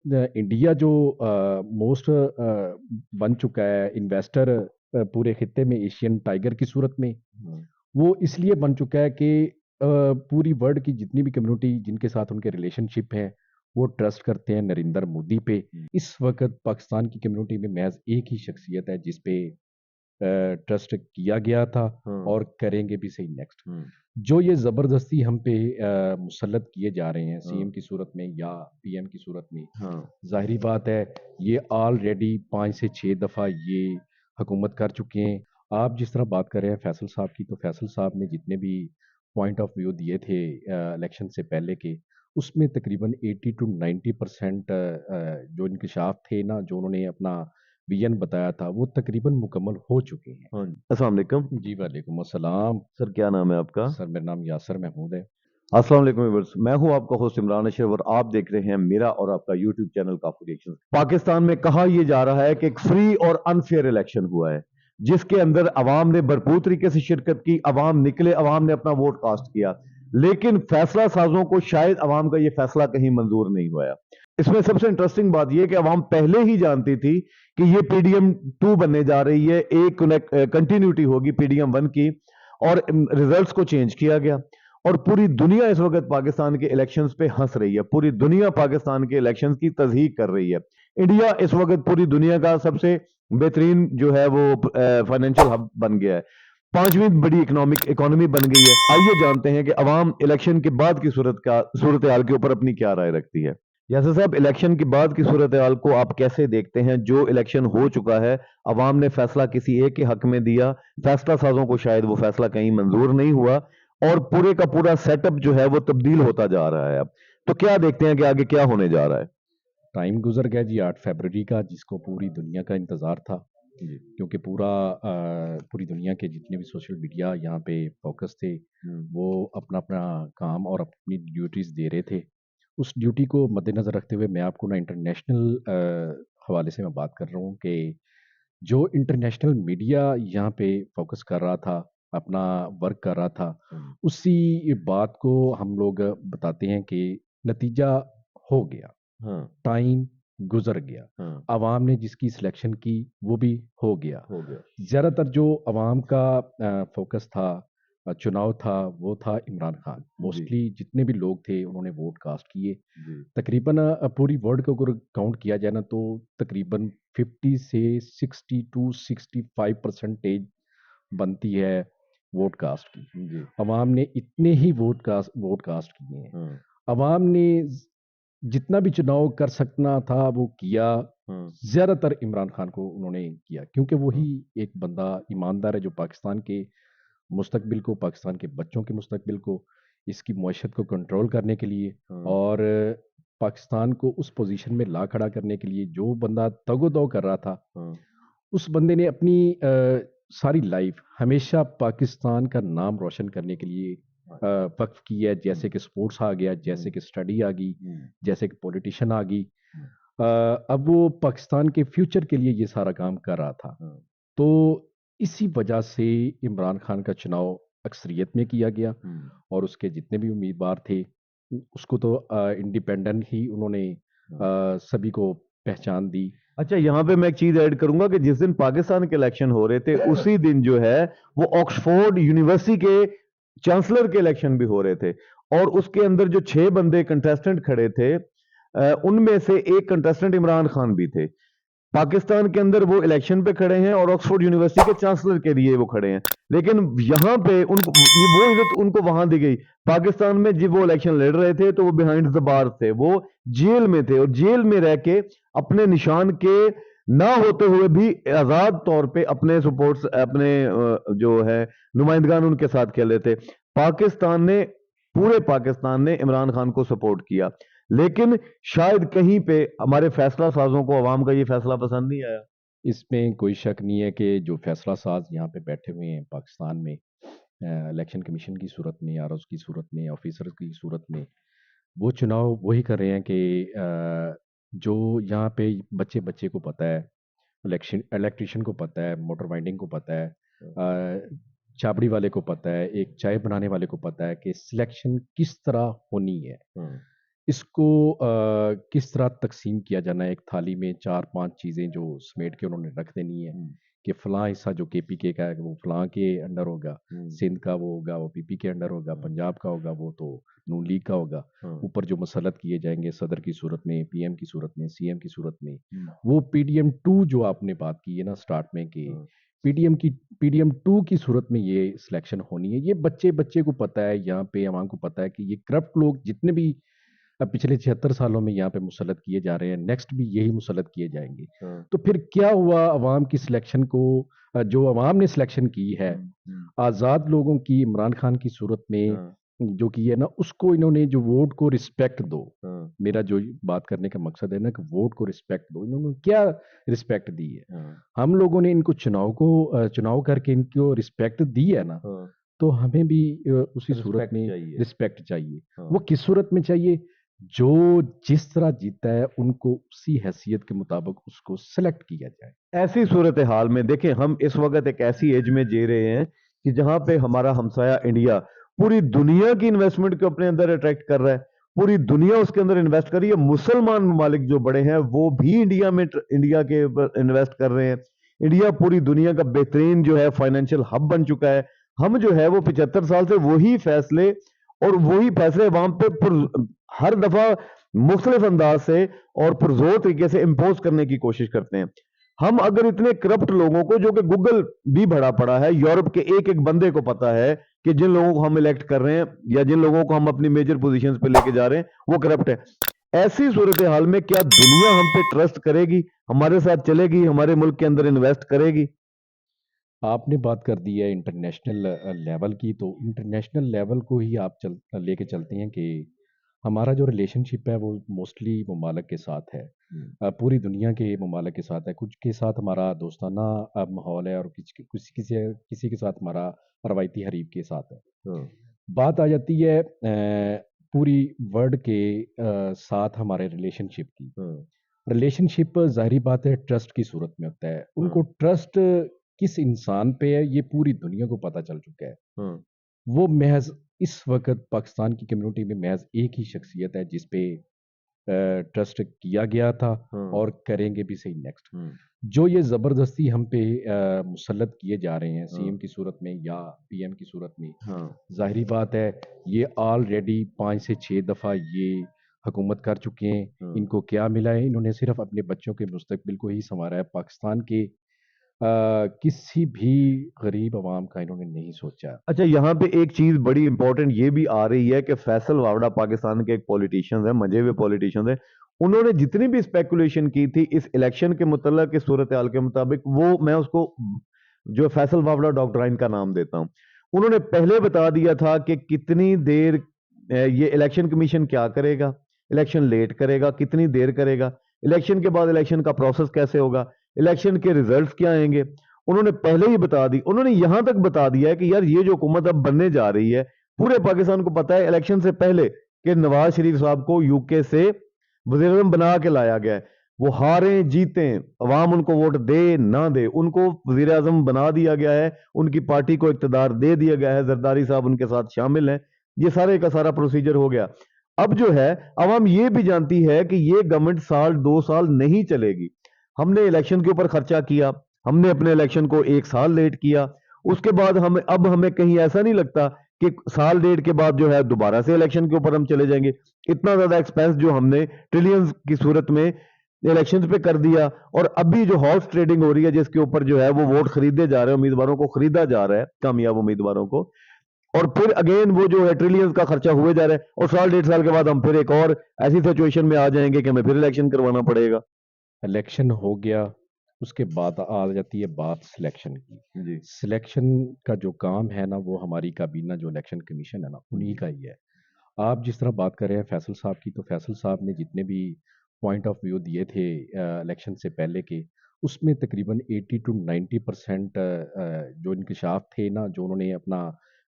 India जो most बन चुका है इन्वेस्टर पूरे खित्ते में एशियन टाइगर की सूरत में, हम्म, वो इसलिए बन चुका है कि पूरी वर्ल्ड की जितनी भी कम्युनिटी जिनके साथ उनके रिलेशनशिप हैं, वो ट्रस्ट करते हैं नरेंद्र मोदी पे। हम्म, इस वक्त पाकिस्तान की कम्युनिटी में महज एक ही शख्सियत है जिस पे ट्रस्ट किया गया था हम्म, और करेंगे भी सही नेक्स्ट। हम्म, जो ये ज़बरदस्ती हम पे मुसल्लत किए जा रहे हैं सीएम हाँ, की सूरत में या पीएम की सूरत में, हाँ, ज़ाहिरी बात है ये ऑलरेडी 5 से 6 दफ़ा ये हुकूमत कर चुके हैं। आप जिस तरह बात कर रहे हैं फैसल साहब की, तो फैसल साहब ने जितने भी पॉइंट ऑफ व्यू दिए थे इलेक्शन से पहले के, उसमें तकरीबन 80 to 90% जो इंकशाफ थे ना, जो उन्होंने अपना विजन बताया था, वो तकरीबन मुकम्मल हो चुके हैं। हाँ। अस्सलाम वालेकुम। जी वालेकुम अस्सलाम। सर क्या नाम है आपका? सर मेरा नाम यासर महमूद है। अस्सलाम वालेकुम व्यूअर्स, मैं हूं आपका होस्ट इमरान अशरफ और आप देख रहे हैं मेरा और आपका यूट्यूब चैनल काफी रिएक्शन। पाकिस्तान में कहा यह जा रहा है कि एक फ्री और अनफेयर इलेक्शन हुआ है जिसके अंदर अवाम ने भरपूर तरीके से शिरकत की, अवाम निकले, अवाम ने अपना वोट कास्ट किया, लेकिन फैसला साजों को शायद अवाम का यह फैसला कहीं मंजूर नहीं हुआ। इसमें सबसे इंटरेस्टिंग बात यह कि अवाम पहले ही जानती थी कि यह पीडीएम 2 बनने जा रही है, एक कंटिन्यूटी होगी पीडीएम 1 की, और रिजल्ट्स को चेंज किया गया। और पूरी दुनिया इस वक्त पाकिस्तान के इलेक्शंस पे हंस रही है, पूरी दुनिया पाकिस्तान के इलेक्शंस की तस्दीक कर रही है। इंडिया इस वक्त पूरी दुनिया का सबसे बेहतरीन जो है वो फाइनेंशियल हब बन गया है, पांचवी बड़ी इकोनॉमिक इकोनॉमी बन गई है। आइए जानते हैं कि अवाम इलेक्शन के बाद की सूरत हाल के ऊपर अपनी क्या राय रखती है। यासर साहब, इलेक्शन के बाद की सूरत हाल को आप कैसे देखते हैं? जो इलेक्शन हो चुका है, अवाम ने फैसला किसी एक के हक में दिया, फैसला साजों को शायद वो फैसला कहीं मंजूर नहीं हुआ, और पूरे का पूरा सेटअप जो है वो तब्दील होता जा रहा है। अब तो क्या देखते हैं कि आगे क्या होने जा रहा है? टाइम गुजर गया जी 8 फरवरी का, जिसको पूरी दुनिया का इंतज़ार था। जी। क्योंकि पूरी दुनिया के जितने भी सोशल मीडिया यहाँ पे फोकस थे, हम्म, वो अपना अपना काम और अपनी ड्यूटीज़ दे रहे थे। उस ड्यूटी को मद्देनज़र रखते हुए मैं आपको ना इंटरनेशनल हवाले से मैं बात कर रहा हूँ कि जो इंटरनेशनल मीडिया यहाँ पे फोकस कर रहा था, अपना वर्क कर रहा था, हम्म, उसी बात को हम लोग बताते हैं कि नतीजा हो गया, हाँ, टाइम गुजर गया, हाँ, आवाम ने जिसकी सिलेक्शन की वो भी हो गया। हो गया। ज़्यादातर जो आवाम का फोकस था, चुनाव था, वो था इमरान खान। जी, मोस्टली जितने भी लोग थे उन्होंने वोट कास्ट किए। जी, तकरीबन पूरी वर्ल्ड को अगर काउंट किया जाए ना, तो तकरीबन 50 से 60 to 65% बनती है वोट कास्ट की। जी, अवाम ने इतने ही वोट कास्ट किए हैं। हाँ, अवाम ने जितना भी चुनाव कर सकना था वो किया। हाँ, ज़्यादातर इमरान खान को उन्होंने किया, क्योंकि वही हाँ, एक बंदा ईमानदार है जो पाकिस्तान के मुस्तकबिल को, पाकिस्तान के बच्चों के मुस्तकबिल को, इसकी मईशत को कंट्रोल करने के लिए हाँ, और पाकिस्तान को उस पोजीशन में ला खड़ा करने के लिए जो बंदा तगो-दो कर रहा था, हाँ, उस बंदे ने अपनी सारी लाइफ हमेशा पाकिस्तान का नाम रोशन करने के लिए हाँ, वक्फ की है। हम्म, जैसे कि स्पोर्ट्स आ गया, जैसे हम्म, कि स्टडी आ गई, हम्म, जैसे कि पॉलिटिशियन आ गई। हम्म, अब वो पाकिस्तान के फ्यूचर के लिए ये सारा काम कर रहा था। हाँ, तो इसी वजह से इमरान खान का चुनाव अक्सरियत में किया गया हम्म, और उसके जितने भी उम्मीदवार थे, उसको तो इंडिपेंडेंट ही उन्होंने हाँ। सभी को पहचान दी। अच्छा, यहाँ पे मैं एक चीज ऐड करूंगा कि जिस दिन पाकिस्तान के इलेक्शन हो रहे थे उसी दिन जो है वो ऑक्सफोर्ड यूनिवर्सिटी के चांसलर के इलेक्शन भी हो रहे थे, और उसके अंदर जो 6 बंदे कंटेस्टेंट खड़े थे, उनमें से एक कंटेस्टेंट इमरान खान भी थे। पाकिस्तान के अंदर वो इलेक्शन पे खड़े हैं और ऑक्सफोर्ड यूनिवर्सिटी के चांसलर के लिए वो खड़े हैं, लेकिन यहाँ पे उनको ये वो इज्जत उनको वहां दी गई। पाकिस्तान में जब वो इलेक्शन लड़ रहे थे तो वो बिहाइंड द बार थे, वो जेल में थे, और जेल में रह के अपने निशान के ना होते हुए भी आजाद तौर पे अपने सपोर्ट्स, अपने जो है नुमाइंदगान उनके साथ खेले थे। पाकिस्तान ने, पूरे पाकिस्तान ने इमरान खान को सपोर्ट किया, लेकिन शायद कहीं पे हमारे फैसला साजों को अवाम का ये फैसला पसंद नहीं आया। इसमें कोई शक नहीं है कि जो फैसला साज यहाँ पे बैठे हुए हैं पाकिस्तान में, इलेक्शन कमीशन की सूरत में, आरओज़ की सूरत में, ऑफिसर की सूरत में, वो चुनाव वही कर रहे हैं कि जो यहाँ पे बच्चे बच्चे को पता है, इलेक्ट्रिशियन को पता है, मोटर वाइंडिंग को पता है, छाबड़ी वाले को पता है, एक चाय बनाने वाले को पता है कि सिलेक्शन किस तरह होनी है। हाँ, इसको किस तरह तक़सीम किया जाना है एक थाली में 4-5 चीज़ें जो समेट के उन्होंने रख देनी है हुँ, कि फ़लाँ हिस्सा जो केपीके का है वो फ़लाँ के अंडर होगा, हुँ, सिंध का वो होगा वो पीपी के अंडर होगा, हुँ, पंजाब का होगा वो तो नून लीग का होगा। हाँ, ऊपर जो मुसल्लत किए जाएँगे सदर की सूरत में, पीएम की सूरत में, सीएम की सूरत में, हुँ, वो पीडीएम 2 जो आपने बात की है ना स्टार्ट में कि हाँ, पीडीएम की पीडीएम 2 की सूरत में ये सिलेक्शन होनी है। ये बच्चे-बच्चे को पता है, यहाँ पे अवाम को पता है कि ये करप्ट लोग जितने भी पिछले 76 सालों में यहाँ पे मुसल्लत किए जा रहे हैं, नेक्स्ट भी यही मुसल्लत किए जाएँगे। हाँ, तो फिर क्या हुआ अवाम की सिलेक्शन को जो अवाम ने सिलेक्शन की है, हुँ, हुँ, आज़ाद लोगों की इमरान खान की सूरत में हाँ, जो की है ना, उसको इन्होंने जो वोट को रिस्पेक्ट दो, हाँ, मेरा जो बात करने का मकसद है ना कि वोट को रिस्पेक्ट दो, इन्होंने क्या रिस्पेक्ट दी है? हाँ, हम लोगों ने इनको चुनाव करके इनको रिस्पेक्ट दी है ना, हाँ, तो हमें भी उसी सूरत रिस्पेक्ट में चाहिए। रिस्पेक्ट चाहिए। हाँ, वो किस सूरत में चाहिए? जो जिस तरह जीता है, उनको उसी हैसियत के मुताबिक उसको सेलेक्ट किया जाए। ऐसी सूरत हाल में देखें हम इस वक्त एक ऐसी एज में जी रहे हैं कि जहां पे हमारा हमसाया इंडिया पूरी दुनिया की इन्वेस्टमेंट को अपने अंदर अट्रैक्ट कर रहा है, पूरी दुनिया उसके अंदर इन्वेस्ट कर रही है। मुसलमान ममालिक जो बड़े हैं वो भी इंडिया के ऊपर इन्वेस्ट कर रहे हैं। इंडिया पूरी दुनिया का बेहतरीन जो है फाइनेंशियल हब बन चुका है। हम जो है वो 75 साल से वही फैसले और वही फैसले वहां पे हर दफा मुख्तलिफ अंदाज से और पुरजोर तरीके से इम्पोज करने की कोशिश करते हैं। हम अगर इतने करप्ट लोगों को, जो कि गूगल भी भरा पड़ा है, यूरोप के एक एक बंदे को पता है कि जिन लोगों को हम इलेक्ट कर रहे हैं या जिन लोगों को हम अपनी मेजर पोजीशंस पे लेके जा रहे हैं वो करप्ट है। ऐसी सूरत हाल में क्या दुनिया हम पे ट्रस्ट करेगी, हमारे साथ चलेगी, हमारे मुल्क के अंदर इन्वेस्ट करेगी? आपने बात कर दी है इंटरनेशनल लेवल की, तो इंटरनेशनल लेवल को ही आप लेके चलते हैं कि हमारा जो रिलेशनशिप है वो मोस्टली ममालिक के साथ है। हम्म, पूरी दुनिया के ममालिक के साथ है। कुछ के साथ हमारा दोस्ताना माहौल है और किसी के साथ हमारा रवायती हरीफ के साथ है। हाँ, बात आ जाती है पूरी वर्ल्ड के साथ हमारे रिलेशनशिप की। हाँ, रिलेशनशिप ज़ाहिरी बात है ट्रस्ट की सूरत में होता है। हाँ, उनको ट्रस्ट किस इंसान पे है ये पूरी दुनिया को पता चल चुका है। हाँ, वो महज़ इस वक़्त पाकिस्तान की कम्युनिटी में महज़ एक ही शख्सियत है जिस पे ट्रस्ट किया गया था हाँ, और करेंगे भी सही नेक्स्ट। हम्म, जो ये ज़बरदस्ती हम पे मुसल्लत किए जा रहे हैं हाँ, सीएम की सूरत में या पीएम की सूरत में, हाँ, ज़ाहिरी बात है ये ऑलरेडी 5 से 6 दफ़ा ये हुकूमत कर चुके हैं। हाँ। इनको क्या मिला है? इन्होंने सिर्फ़ अपने बच्चों के मुस्तकबिल को ही सँवारा है। पाकिस्तान के किसी भी गरीब अवाम का इन्होंने नहीं सोचा। अच्छा, यहाँ पे एक चीज बड़ी इंपॉर्टेंट ये भी आ रही है कि फैसल वावड़ा पाकिस्तान के एक पॉलिटिशियन है, मजे हुए पॉलिटिशियन है। उन्होंने जितनी भी स्पेकुलेशन की थी इस इलेक्शन के मुतल्लिक, इस सूरत हाल के मुताबिक, वो मैं उसको जो फैसल वावड़ा डॉक्ट्राइन का नाम देता हूँ। उन्होंने पहले बता दिया था कि कितनी देर ये इलेक्शन कमीशन क्या करेगा, इलेक्शन लेट करेगा, कितनी देर करेगा, इलेक्शन के बाद इलेक्शन का प्रोसेस कैसे होगा, इलेक्शन के रिजल्ट्स क्या आएंगे। उन्होंने पहले ही बता दी। उन्होंने यहां तक बता दिया है कि यार ये जो हुकूमत अब बनने जा रही है, पूरे पाकिस्तान को पता है इलेक्शन से पहले कि नवाज शरीफ साहब को यूके से वजीर आज़म बना के लाया गया है। वो हारे जीते, अवाम उनको वोट दे ना दे, उनको वजीर आज़म बना दिया गया है, उनकी पार्टी को इक्तदार दे दिया गया है, जरदारी साहब उनके साथ शामिल हैं। ये सारे का सारा प्रोसीजर हो गया। अब जो है अवाम ये भी जानती है कि ये गवर्नमेंट साल 2 साल नहीं चलेगी। हमने इलेक्शन के ऊपर खर्चा किया, हमने अपने इलेक्शन को 1 साल लेट किया, उसके बाद हमें कहीं ऐसा नहीं लगता कि साल डेढ़ के बाद जो है दोबारा से इलेक्शन के ऊपर हम चले जाएंगे। इतना ज्यादा एक्सपेंस जो हमने ट्रिलियंस की सूरत में इलेक्शंस पे कर दिया, और अभी जो हॉर्स ट्रेडिंग हो रही है जिसके ऊपर जो है वो वोट खरीदे जा रहे हैं, उम्मीदवारों को खरीदा जा रहा है, कामयाब उम्मीदवारों को, और फिर अगेन वो जो है ट्रिलियंस का खर्चा हुए जा रहा है, और साल डेढ़ साल के बाद हम फिर एक और ऐसी सिचुएशन में आ जाएंगे कि हमें फिर इलेक्शन करवाना पड़ेगा। इलेक्शन हो गया, उसके बाद आ जाती है बात सिलेक्शन की। जी। सिलेक्शन का जो काम है ना, वो हमारी काबीना जो इलेक्शन कमीशन है ना, उन्हीं का ही है। आप जिस तरह बात कर रहे हैं फैसल साहब की, तो फैसल साहब ने जितने भी पॉइंट ऑफ व्यू दिए थे इलेक्शन से पहले के, उसमें तकरीबन 80 टू 90% जो इंकशाफ थे ना, जो उन्होंने अपना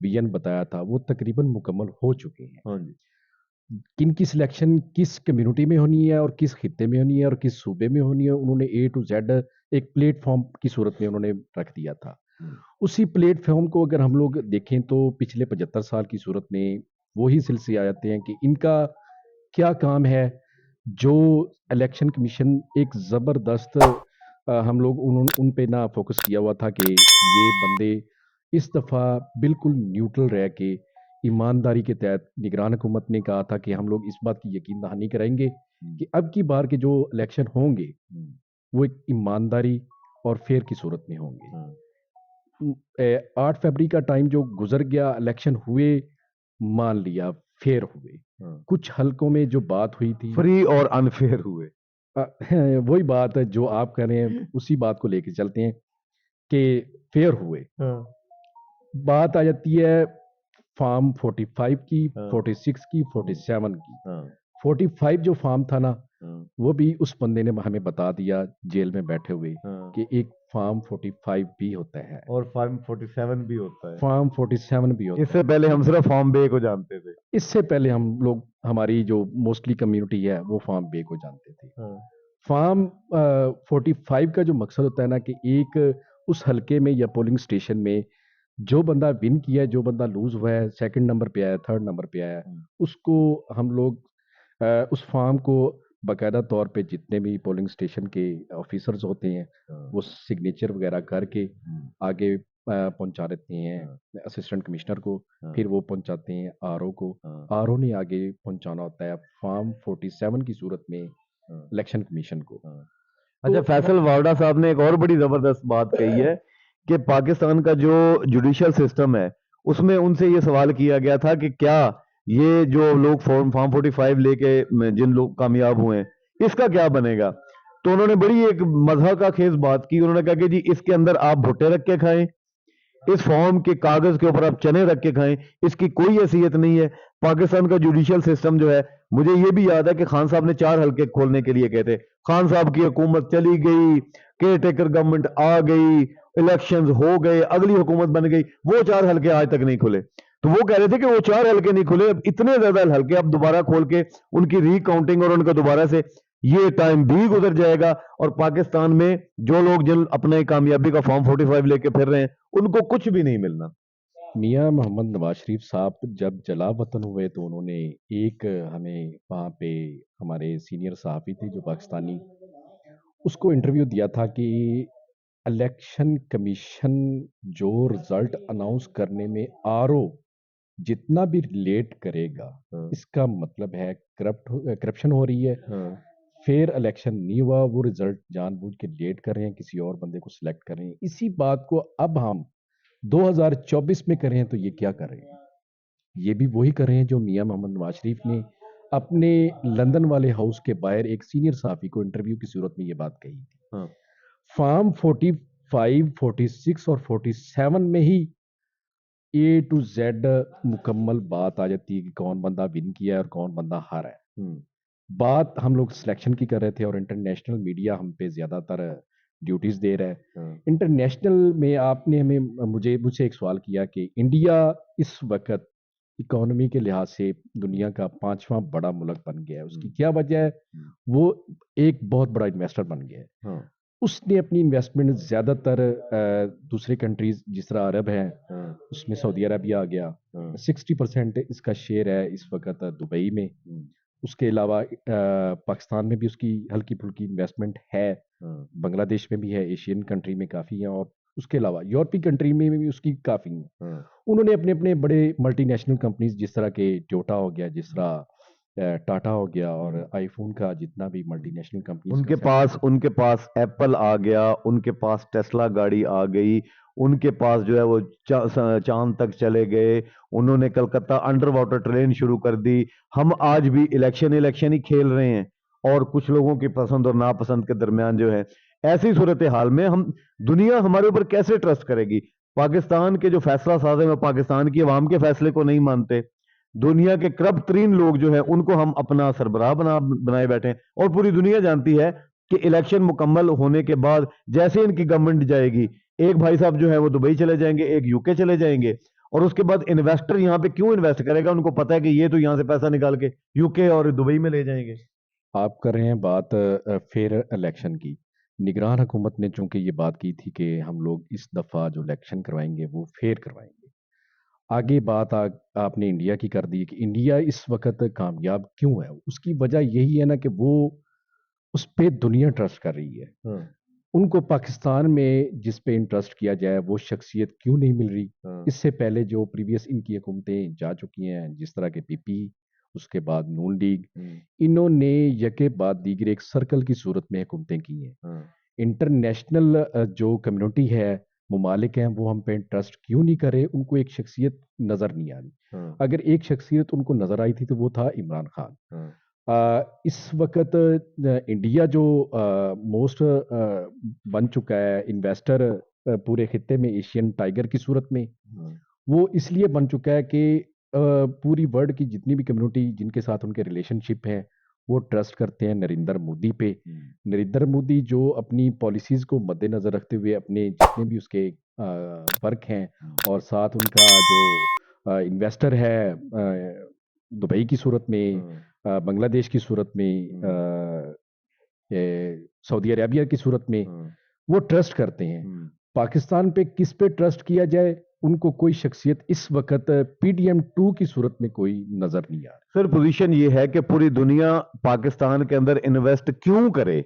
विजन बताया था, वो तकरीबन मुकम्मल हो चुके हैं। हाँ जी। किन की सिलेक्शन किस कम्युनिटी में होनी है और किस खित्ते में होनी है और किस सूबे में होनी है, उन्होंने ए टू जेड एक प्लेटफॉर्म की सूरत में उन्होंने रख दिया था। हम्म, उसी प्लेटफॉर्म को अगर हम लोग देखें तो पिछले 75 साल की सूरत में वही सिलसिले आ जाते हैं कि इनका क्या काम है जो इलेक्शन कमीशन एक ज़बरदस्त हम लोग उन पे ना फोकस किया हुआ था कि ये बंदे इस दफ़ा बिल्कुल न्यूट्रल रह के ईमानदारी के तहत निगरान हुकूमत ने कहा था कि हम लोग इस बात की यकीन दहानी कराएंगे हम्म, कि अब की बार के जो इलेक्शन होंगे हम्म, वो एक ईमानदारी और फेयर की सूरत में होंगे। हम्म, 8 फरवरी का टाइम जो गुजर गया, इलेक्शन हुए, मान लिया फेयर हुए। हम्म। कुछ हलकों में जो बात हुई थी, फ्री और अनफेयर हुए। अ, वही बात है जो आप कह रहे हैं, उसी बात को लेके चलते हैं कि फेयर हुए। हाँ, बात आ जाती है फार्म 45 की, हाँ, 46 की, हम्म, 47 की। हाँ, 45 जो फार्म था ना, हाँ, वो भी उस बंदे ने हमें बता दिया जेल में बैठे हुए हाँ। कि एक फार्म 45 भी होता है, और फॉर्म 47 भी होता है। फार्म 47 भी होता इससे है। पहले हम सिर्फ फॉर्म बे को जानते थे। इससे पहले हम लोग, हमारी जो मोस्टली कम्युनिटी है, वो फार्म बे को जानते थे। हाँ, फार्म 45 का जो मकसद होता है ना कि एक उस हलके में या पोलिंग स्टेशन में जो बंदा विन किया है, जो बंदा लूज हुआ है, सेकंड नंबर पे आया, थर्ड नंबर पे आया, हम्म, उसको हम लोग उस फार्म को बाकायदा तौर पे जितने भी पोलिंग स्टेशन के ऑफिसर्स होते हैं, हाँ, वो सिग्नेचर वगैरह करके हम्म, आगे पहुंचा देते हैं हाँ, असिस्टेंट कमिश्नर को। हाँ, फिर वो पहुंचाते हैं आरओ को। हाँ, आरओ ने आगे पहुंचाना होता है फार्म 47 की सूरत में हाँ, इलेक्शन कमीशन को। हाँ। तो अच्छा, फैसल वावड़ा साहब ने एक और बड़ी जबरदस्त बात कही है कि पाकिस्तान का जो जुडिशियल सिस्टम है उसमें उनसे ये सवाल किया गया था कि क्या ये जो लोग फॉर्म 45 लेके जिन लोग कामयाब हुए हैं इसका क्या बनेगा। तो उन्होंने बड़ी एक मजहब का खेज बात की। उन्होंने कहा कि जी इसके अंदर आप भुट्टे रख के खाएं, इस फॉर्म के कागज के ऊपर आप चने रख के खाएं, इसकी कोई हैसियत नहीं है। पाकिस्तान का जुडिशियल सिस्टम जो है, मुझे ये भी याद है कि खान साहब ने 4 हल्के खोलने के लिए कहते, खान साहब की हुकूमत चली गई, केयर टेकर गवर्नमेंट आ गई, इलेक्शंस हो गए, अगली हुकूमत बन गई, वो 4 हल्के आज तक नहीं खुले। तो वो कह रहे थे कि वो 4 हल्के नहीं खुले, अब इतने ज्यादा हल्के अब दोबारा खोल के उनकी रिकाउंटिंग और उनका दोबारा से ये टाइम भी गुजर जाएगा। और पाकिस्तान में जो लोग जिन अपने कामयाबी का फॉर्म 45 लेके फिर रहे हैं उनको कुछ भी नहीं मिलना। मियां मोहम्मद नवाज शरीफ साहब जब जला वतन हुए तो उन्होंने एक हमें वहाँ पे हमारे सीनियर सहाफ़ी थे जो पाकिस्तानी, उसको इंटरव्यू दिया था कि इलेक्शन कमीशन जो रिजल्ट अनाउंस करने में आरओ जितना भी लेट करेगा, हाँ, इसका मतलब है करप्शन हो रही है, हाँ, फेयर इलेक्शन नहीं हुआ, वो रिजल्ट जानबूझ के लेट कर रहे हैं, किसी और बंदे को सिलेक्ट कर रहे हैं। इसी बात को अब हम 2024 में कर रहे हैं, तो ये क्या कर रहे हैं? ये भी वही कर रहे हैं जो मियां मोहम्मद नवाज शरीफ ने अपने लंदन वाले हाउस के बाहर एक सीनियर सहाफ़ी को इंटरव्यू की सूरत में ये बात कही थी। हाँ, फार्म 45, 46 और 47 में ही ए टू जेड मुकम्मल बात आ जाती है कि कौन बंदा विन किया है और कौन बंदा हारा है। हम्म, बात हम लोग सिलेक्शन की कर रहे थे और इंटरनेशनल मीडिया हम पे ज़्यादातर ड्यूटीज़ दे रहा है। हाँ, इंटरनेशनल में आपने हमें मुझे मुझसे एक सवाल किया कि इंडिया इस वक्त इकोनॉमी के लिहाज से दुनिया का 5वां बड़ा मुल्क बन गया है, उसकी हम्म, क्या वजह है? हम्म, वो एक बहुत बड़ा इन्वेस्टर बन गया है। हाँ, उसने अपनी इन्वेस्टमेंट ज़्यादातर दूसरे कंट्रीज जिस तरह अरब हैं, हाँ, उसमें सऊदी अरबिया आ गया। हाँ, 60% इसका शेयर है इस वक्त दुबई में। हम्म, उसके अलावा पाकिस्तान में भी उसकी हल्की फुल्की इन्वेस्टमेंट है, हाँ, बांग्लादेश में भी है, एशियन कंट्री में काफ़ी है, और उसके अलावा यूरोपीय कंट्री में भी उसकी काफ़ी है। हाँ, उन्होंने अपने अपने बड़े मल्टीनेशनल कंपनीज जिस तरह के टोयोटा हो गया, जिस हम्म, तरह टाटा हो गया, हम्म, और आईफोन का जितना भी मल्टीनेशनल कंपनीज का सेक्टर। उनके पास एप्पल आ गया, उनके पास टेस्ला गाड़ी आ गई, उनके पास जो है वो चांद तक चले गए, उन्होंने कलकत्ता अंडर वाटर ट्रेन शुरू कर दी। हम आज भी इलेक्शन इलेक्शन ही खेल रहे हैं और कुछ लोगों की पसंद और नापसंद के दरमियान जो है, ऐसी सूरत हाल में हम, दुनिया हमारे ऊपर कैसे ट्रस्ट करेगी। पाकिस्तान के जो फैसला साज है वो पाकिस्तान की आवाम के फैसले को नहीं मानते। दुनिया के करप्ट तरीन लोग जो है उनको हम अपना सरबराह बनाए बैठे हैं। और पूरी दुनिया जानती है कि इलेक्शन मुकम्मल होने के बाद जैसे इनकी गवर्नमेंट जाएगी, एक भाई साहब जो है वो दुबई चले जाएंगे, एक यूके चले जाएंगे, और उसके बाद इन्वेस्टर यहाँ पे क्यों इन्वेस्ट करेगा, उनको पता है कि ये तो यहाँ से पैसा निकाल के यूके और दुबई में ले जाएंगे। आप कर रहे हैं बात फेयर इलेक्शन की। निगरान हुकूमत ने चूंकि ये बात की थी कि हम लोग इस दफ़ा जो इलेक्शन करवाएंगे वो फेयर करवाएंगे, आगे बात आपने इंडिया की कर दी कि इंडिया इस वक्त कामयाब क्यों है। उसकी वजह यही है ना कि वो उस पे दुनिया ट्रस्ट कर रही है। हाँ, उनको पाकिस्तान में जिस पे इंटरेस्ट किया जाए वो शख्सियत क्यों नहीं मिल रही। हाँ, इससे पहले जो प्रीवियस इनकी हुकूमतें जा चुकी हैं, जिस तरह के पीपी, उसके बाद नून लीग, हम्म, इन्होंने यके बाद दीगर एक सर्कल की सूरत में हुकूमतें की हैं। हाँ, इंटरनेशनल जो कम्युनिटी है, ममालिक हैं, वो हम पे ट्रस्ट क्यों नहीं करे। उनको एक शख्सियत नज़र नहीं आ रही। हाँ, अगर एक शख्सियत उनको नज़र आई थी तो वो था इमरान खान। हाँ, इस वक्त इंडिया जो मोस्ट बन चुका है इन्वेस्टर पूरे खित्ते में, एशियन टाइगर की सूरत में, हाँ, वो इसलिए बन चुका है कि पूरी वर्ल्ड की जितनी भी कम्युनिटी जिनके साथ उनके रिलेशनशिप हैं, वो ट्रस्ट करते हैं नरेंद्र मोदी पे। नरेंद्र मोदी जो अपनी पॉलिसीज़ को मद्देनज़र रखते हुए अपने जितने भी उसके वर्क हैं, और साथ उनका जो इन्वेस्टर है दुबई की सूरत में, हाँ, बांग्लादेश की सूरत में, सऊदी अरेबिया की सूरत में, हाँ, वो ट्रस्ट करते हैं। हम्म। पाकिस्तान पे किस पे ट्रस्ट किया जाए, उनको कोई शख्सियत इस वक्त पीडीएम 2 की सूरत में कोई नजर नहीं आ रही। सर पोजीशन ये है कि पूरी दुनिया पाकिस्तान के अंदर इन्वेस्ट क्यों करे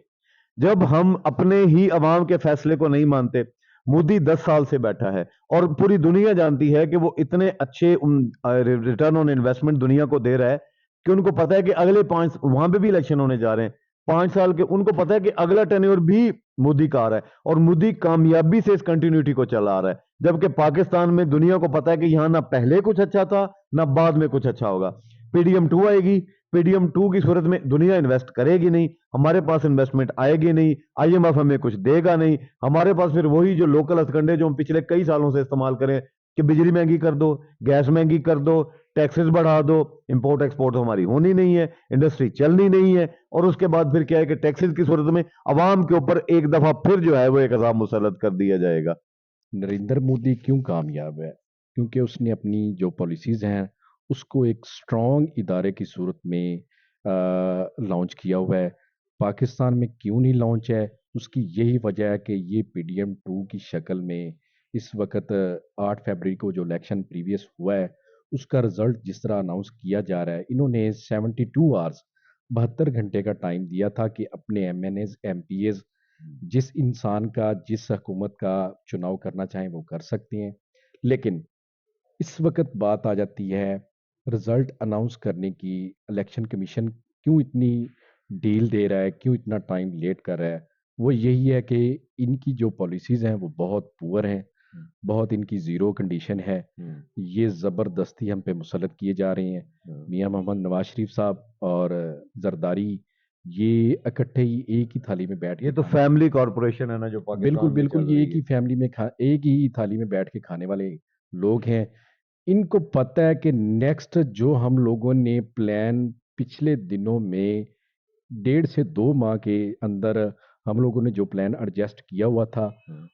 जब हम अपने ही अवाम के फैसले को नहीं मानते। मोदी 10 साल से बैठा है और पूरी दुनिया जानती है कि वो इतने अच्छे रिटर्न ऑन इन्वेस्टमेंट दुनिया को दे रहा है कि उनको पता है कि अगले 5 वहां पे भी इलेक्शन होने जा रहे हैं 5 साल के। उनको पता है कि अगला टेन्योर भी मोदी का आ रहा है और मोदी कामयाबी से इस कंटिन्यूटी को चला आ रहा है। जबकि पाकिस्तान में दुनिया को पता है कि यहां ना पहले कुछ अच्छा था ना बाद में कुछ अच्छा होगा। पीडीएम 2 आएगी, पीडीएम 2 की सूरत में दुनिया इन्वेस्ट करेगी नहीं, हमारे पास इन्वेस्टमेंट आएगी नहीं, आईएमएफ हमें कुछ देगा नहीं। हमारे पास फिर वही जो लोकल हथकंडे जो हम पिछले कई सालों से इस्तेमाल करें कि बिजली महंगी कर दो, गैस महंगी कर दो, टैक्सेस बढ़ा दो, इंपोर्ट एक्सपोर्ट हमारी होनी नहीं है, इंडस्ट्री चलनी नहीं है। और उसके बाद फिर क्या है कि टैक्सेस की सूरत में अवाम के ऊपर एक दफा फिर जो है वो एक अजाब मुसल्लत कर दिया जाएगा। नरेंद्र मोदी क्यों कामयाब है? क्योंकि उसने अपनी जो पॉलिसीज़ हैं उसको एक स्ट्रॉन्ग इदारे की सूरत में लॉन्च किया हुआ है। पाकिस्तान में क्यों नहीं लॉन्च है? उसकी यही वजह है कि ये पीडीएम 2 की शक्ल में इस वक्त 8 फरवरी को जो इलेक्शन प्रीवियस हुआ है, उसका रिजल्ट जिस तरह अनाउंस किया जा रहा है, इन्होंने 72 आवर्स, 72 घंटे का टाइम दिया था कि अपने एमएनएज एमपीएज जिस इंसान का, जिस हुकूमत का चुनाव करना चाहें वो कर सकते हैं। लेकिन इस वक्त बात आ जाती है रिजल्ट अनाउंस करने की। इलेक्शन कमीशन क्यों इतनी डील दे रहा है, क्यों इतना टाइम लेट कर रहा है? वो यही है कि इनकी जो पॉलिसीज़ हैं वो बहुत पुअर हैं, बहुत इनकी ज़ीरो कंडीशन है। ये ज़बरदस्ती हम पे मुसलत किए जा रहे हैं। मियां मोहम्मद नवाज शरीफ साहब और जरदारी, ये इकट्ठे ही एक ही थाली में बैठ ये के तो खाने वाले। फैमिली कॉरपोरेशन है ना जो बिल्कुल पाकिस्तान में बिल्कुल, चल ये रही एक ही है। फैमिली में एक ही थाली में बैठ के खाने वाले लोग हैं। इनको पता है कि नेक्स्ट जो हम लोगों ने प्लान पिछले दिनों में 1.5 से 2 माह के अंदर हम लोगों ने जो प्लान एडजस्ट किया हुआ था,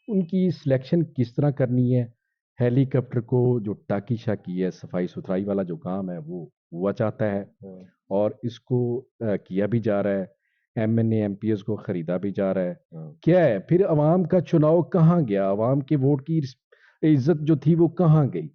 उनकी सिलेक्शन किस तरह करनी है। हेलीकॉप्टर को जो टाकी शाकी है, सफाई सुथराई वाला जो काम है, वो हुआ चाहता है और इसको किया भी जा रहा है। एमएनए एमपीएस को खरीदा भी जा रहा है। क्या है फिर अवाम का चुनाव कहाँ गया? अवाम के वोट की इज्जत जो थी वो कहाँ गई?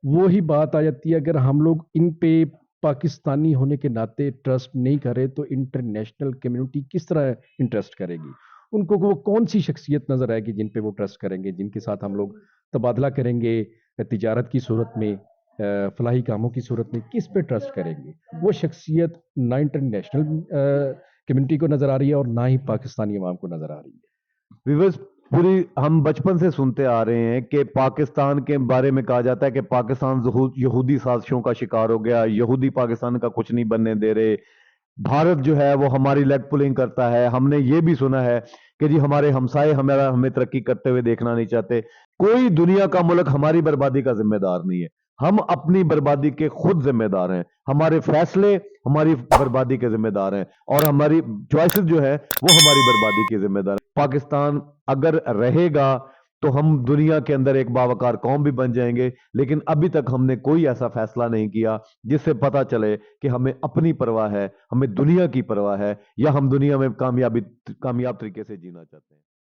वो ही बात आ जाती है। अगर हम लोग इन पे पाकिस्तानी होने के नाते ट्रस्ट नहीं करे तो इंटरनेशनल कम्युनिटी किस तरह इंटरेस्ट करेगी? उनको वो कौन सी शख्सियत नजर आएगी जिन पे वो ट्रस्ट करेंगे, जिनके साथ हम लोग तबादला करेंगे तिजारत की सूरत में, फलाही कामों की सूरत में? किस पे ट्रस्ट करेंगे? वो शख्सियत ना इंटरनेशनल कम्युनिटी को नजर आ रही है और ना ही पाकिस्तानी अवाम को नजर आ रही है। विवश पूरी हम बचपन से सुनते आ रहे हैं कि पाकिस्तान के बारे में कहा जाता है कि पाकिस्तान यहूदी साजिशों का शिकार हो गया, यहूदी पाकिस्तान का कुछ नहीं बनने दे रहे, भारत जो है वो हमारी लेग पुलिंग करता है। हमने ये भी सुना है कि जी हमारे हमसाए हमें तरक्की करते हुए देखना नहीं चाहते। कोई दुनिया का मुल्क हमारी बर्बादी का जिम्मेदार नहीं है, हम अपनी बर्बादी के खुद जिम्मेदार हैं। हमारे फैसले हमारी बर्बादी के जिम्मेदार हैं और हमारी चॉइसेस जो है वो हमारी बर्बादी के जिम्मेदार हैं। पाकिस्तान अगर रहेगा तो हम दुनिया के अंदर एक बावकार कौम भी बन जाएंगे, लेकिन अभी तक हमने कोई ऐसा फैसला नहीं किया जिससे पता चले कि हमें अपनी परवाह है, हमें दुनिया की परवाह है, या हम दुनिया में कामयाब तरीके से जीना चाहते हैं।